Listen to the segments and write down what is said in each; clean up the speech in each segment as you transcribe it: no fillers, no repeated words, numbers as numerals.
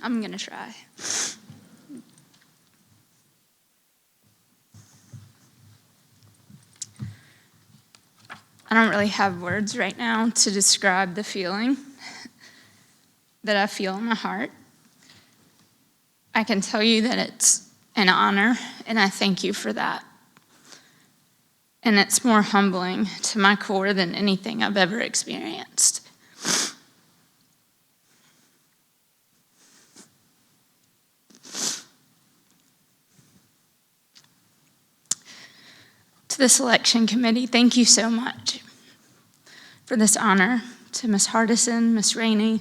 I'm going to try. I don't really have words right now to describe the feeling that I feel in my heart. I can tell you that it's an honor, and I thank you for that. And it's more humbling to my core than anything I've ever experienced. To the selection committee, thank you so much for this honor. To Ms. Hardison, Ms. Rainey,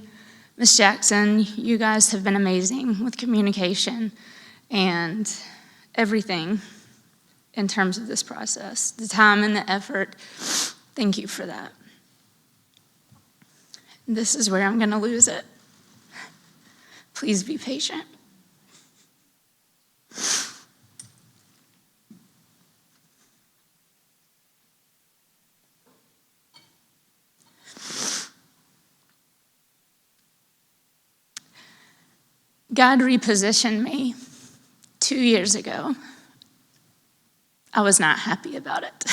Ms. Jackson, you guys have been amazing with communication and everything in terms of this process. The time and the effort, thank you for that. This is where I'm going to lose it. Please be patient. God repositioned me 2 years ago. I was not happy about it.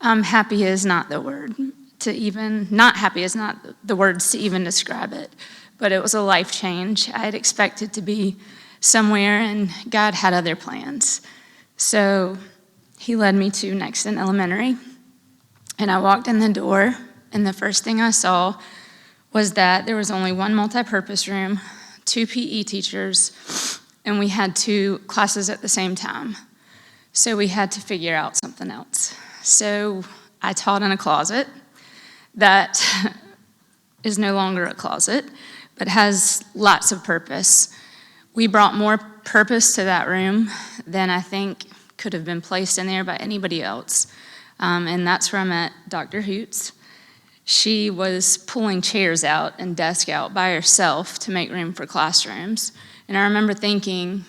Happy is not the word to even, not happy is not the words to even describe it, but it was a life change. I had expected to be somewhere, and God had other plans. So he led me to Nexton Elementary, and I walked in the door, and the first thing I saw was that there was only one multi-purpose room, 2 PE teachers, and we had 2 classes at the same time. So we had to figure out something else. So I taught in a closet that is no longer a closet, but has lots of purpose. We brought more purpose to that room than I think could have been placed in there by anybody else. And that's where I met Dr. Hoots. She was pulling chairs out and desks out by herself to make room for classrooms. And I remember thinking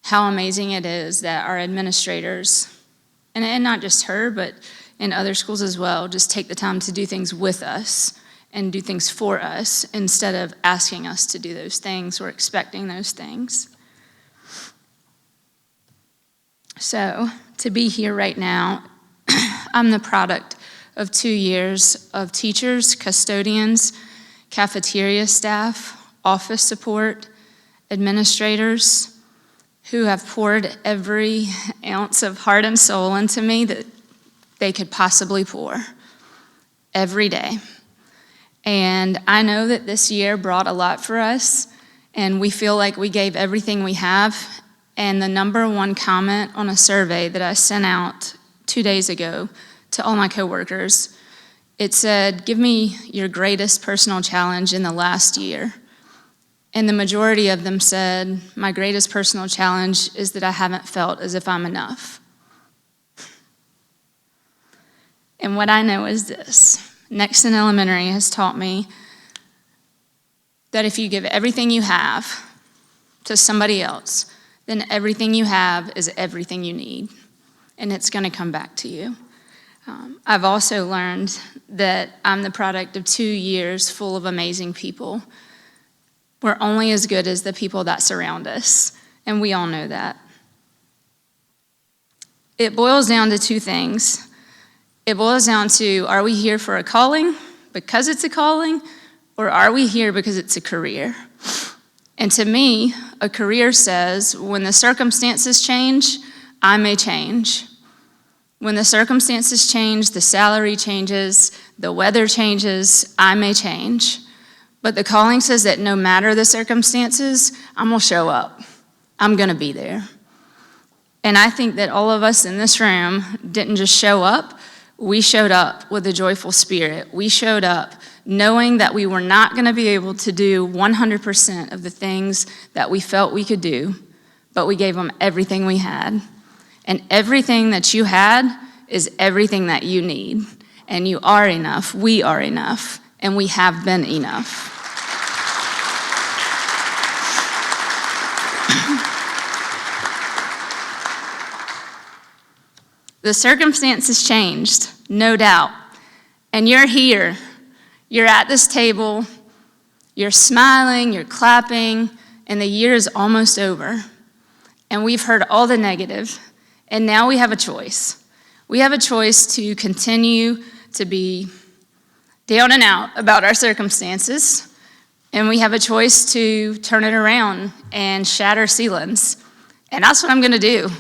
how amazing it is that our administrators, and not just her, but in other schools as well, just take the time to do things with us and do things for us instead of asking us to do those things or expecting those things. So to be here right now, I'm the product of 2 years of teachers, custodians, cafeteria staff, office support, administrators who have poured every ounce of heart and soul into me that they could possibly pour every day. And I know that this year brought a lot for us, and we feel like we gave everything we have. And the number one comment on a survey that I sent out 2 days ago to all my coworkers, it said, give me your greatest personal challenge in the last year. And the majority of them said, my greatest personal challenge is that I haven't felt as if I'm enough. And what I know is this: Nexton Elementary has taught me that if you give everything you have to somebody else, then everything you have is everything you need, and it's going to come back to you. I've also learned that I'm the product of 2 years full of amazing people. We're only as good as the people that surround us, and we all know that. It boils down to 2 things. It boils down to, are we here for a calling because it's a calling, or are we here because it's a career? And to me, a career says, when the circumstances change, I may change. When the circumstances change, the salary changes, the weather changes, I may change. But the calling says that no matter the circumstances, I'm going to show up. I'm going to be there. And I think that all of us in this room didn't just show up. We showed up with a joyful spirit. We showed up knowing that we were not going to be able to do 100% of the things that we felt we could do, but we gave them everything we had. And everything that you had is everything that you need. And you are enough, we are enough, and we have been enough. The circumstances changed, no doubt. And you're here. You're at this table, You're smiling, you're clapping, and the year is almost over. And we've heard all the negative, and now we have a choice. We have a choice to continue to be down and out about our circumstances, and we have a choice to turn it around and shatter ceilings. And that's what I'm going to do.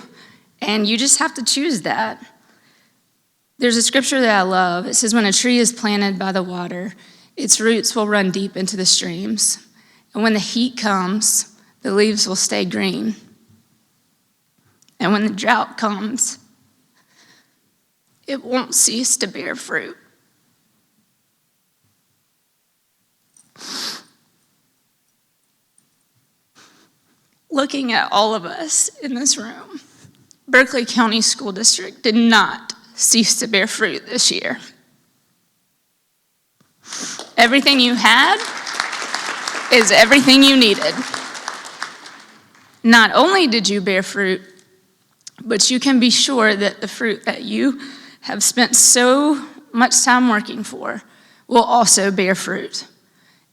And you just have to choose that. There's a scripture that I love. It says, when a tree is planted by the water, its roots will run deep into the streams. And when the heat comes, the leaves will stay green. And when the drought comes, it won't cease to bear fruit. Looking at all of us in this room, Berkeley County School District did not cease to bear fruit this year. Everything you had is everything you needed. Not only did you bear fruit, but you can be sure that the fruit that you have spent so much time working for will also bear fruit.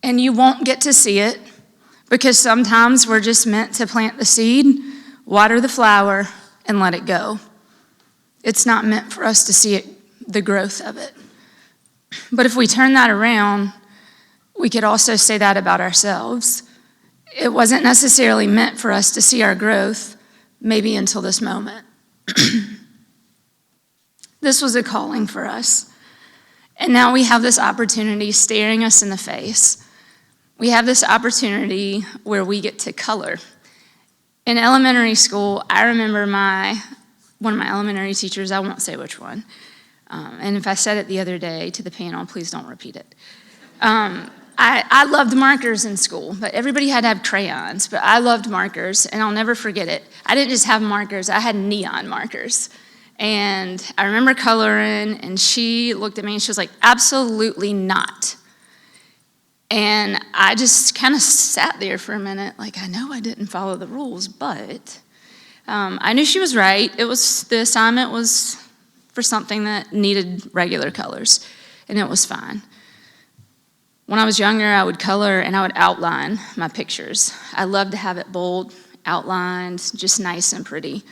And you won't get to see it, because sometimes we're just meant to plant the seed, water the flower, and let it go. It's not meant for us to see it, the growth of it. But if we turn that around, we could also say that about ourselves. It wasn't necessarily meant for us to see our growth, maybe until this moment. This was a calling for us. And now we have this opportunity staring us in the face. We have this opportunity where we get to color. In elementary school, I remember one of my elementary teachers, I won't say which one, and if I said it the other day to the panel, please don't repeat it. I loved markers in school, but everybody had to have crayons, but I loved markers, and I'll never forget it. I didn't just have markers, I had neon markers. And I remember coloring, and she looked at me and she was like, absolutely not. And I just kind of sat there for a minute, like, I know I didn't follow the rules, but I knew she was right. The assignment was for something that needed regular colors, and it was fine. When I was younger, I would color and I would outline my pictures. I loved to have it bold, outlined, just nice and pretty.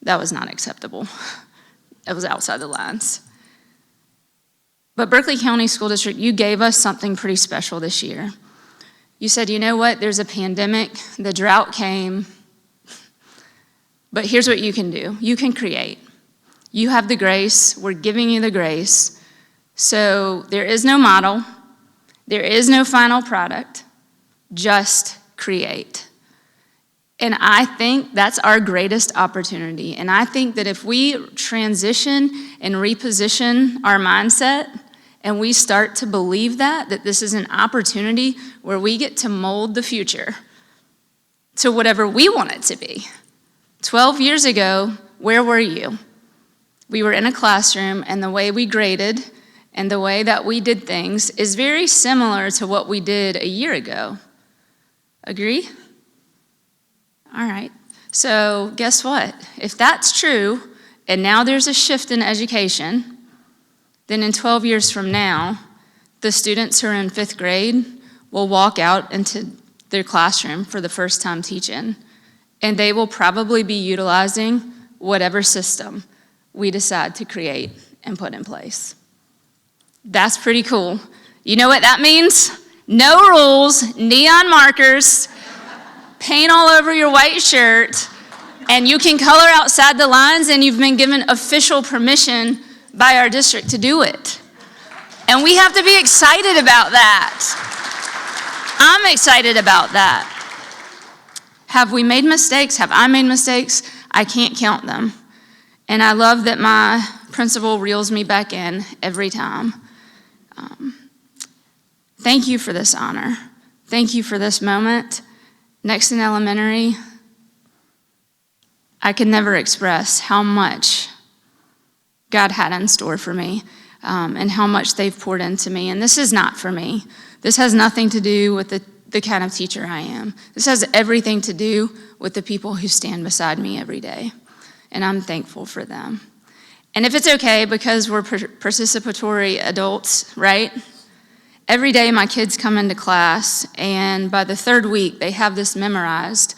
That was not acceptable. It was outside the lines. But Berkeley County School District, you gave us something pretty special this year. You said, you know what, there's a pandemic, the drought came, but here's what you can do. You can create. You have the grace, we're giving you the grace. So there is no model, there is no final product, just create. And I think that's our greatest opportunity. And I think that if we transition and reposition our mindset, and we start to believe that this is an opportunity where we get to mold the future to whatever we want it to be. 12 years ago, where were you? We were in a classroom, and the way we graded and the way that we did things is very similar to what we did a year ago. Agree? All right. So guess what? If that's true, and now there's a shift in education, then in 12 years from now, the students who are in 5th grade will walk out into their classroom for the first time teaching, and they will probably be utilizing whatever system we decide to create and put in place. That's pretty cool. You know what that means? No rules, neon markers, paint all over your white shirt, and you can color outside the lines, and you've been given official permission by our district to do it. And we have to be excited about that. I'm excited about that. Have we made mistakes? Have I made mistakes? I can't count them. And I love that my principal reels me back in every time. Thank you for this honor. Thank you for this moment. Next in elementary, I can never express how much God had in store for me, and how much they've poured into me. And this is not for me. This has nothing to do with the kind of teacher I am. This has everything to do with the people who stand beside me every day. And I'm thankful for them. And if it's okay, because we're participatory adults, right? Every day my kids come into class, and by the third week, they have this memorized,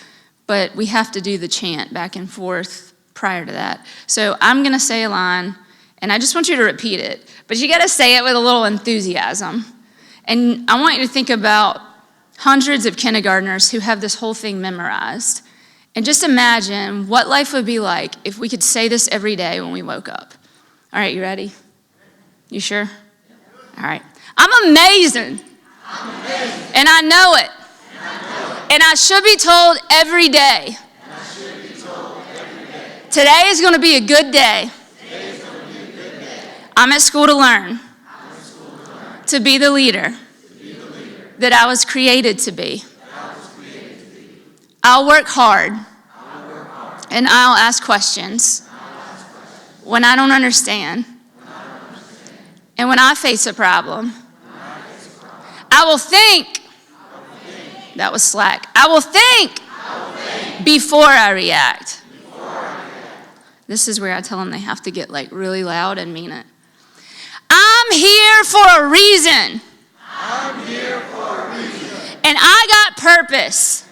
but we have to do the chant back and forth prior to that. So I'm gonna say a line, and I just want you to repeat it, but you gotta say it with a little enthusiasm. And I want you to think about hundreds of kindergartners who have this whole thing memorized. And just imagine what life would be like if we could say this every day when we woke up. All right, you ready? You sure? All right. I'm amazing. And I know it. And I should be told every day. Today is going to be a good day. I'm at school to learn. To be the leader that I was created to be. I'll work hard. And I'll ask questions when I don't understand. And when I face a problem, I will think. That was slack. I will think before I react. This is where I tell them they have to get like really loud and mean it. I'm here for a reason. And I got purpose.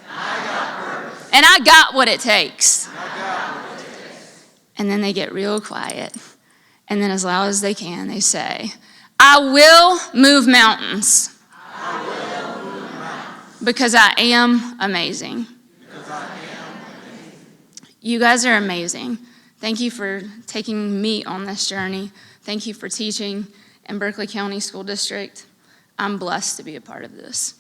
And I got what it takes. And then they get real quiet. And then as loud as they can, they say, I will move mountains. Because I am amazing. You guys are amazing. Thank you for taking me on this journey. Thank you for teaching in Berkeley County School District. I'm blessed to be a part of this.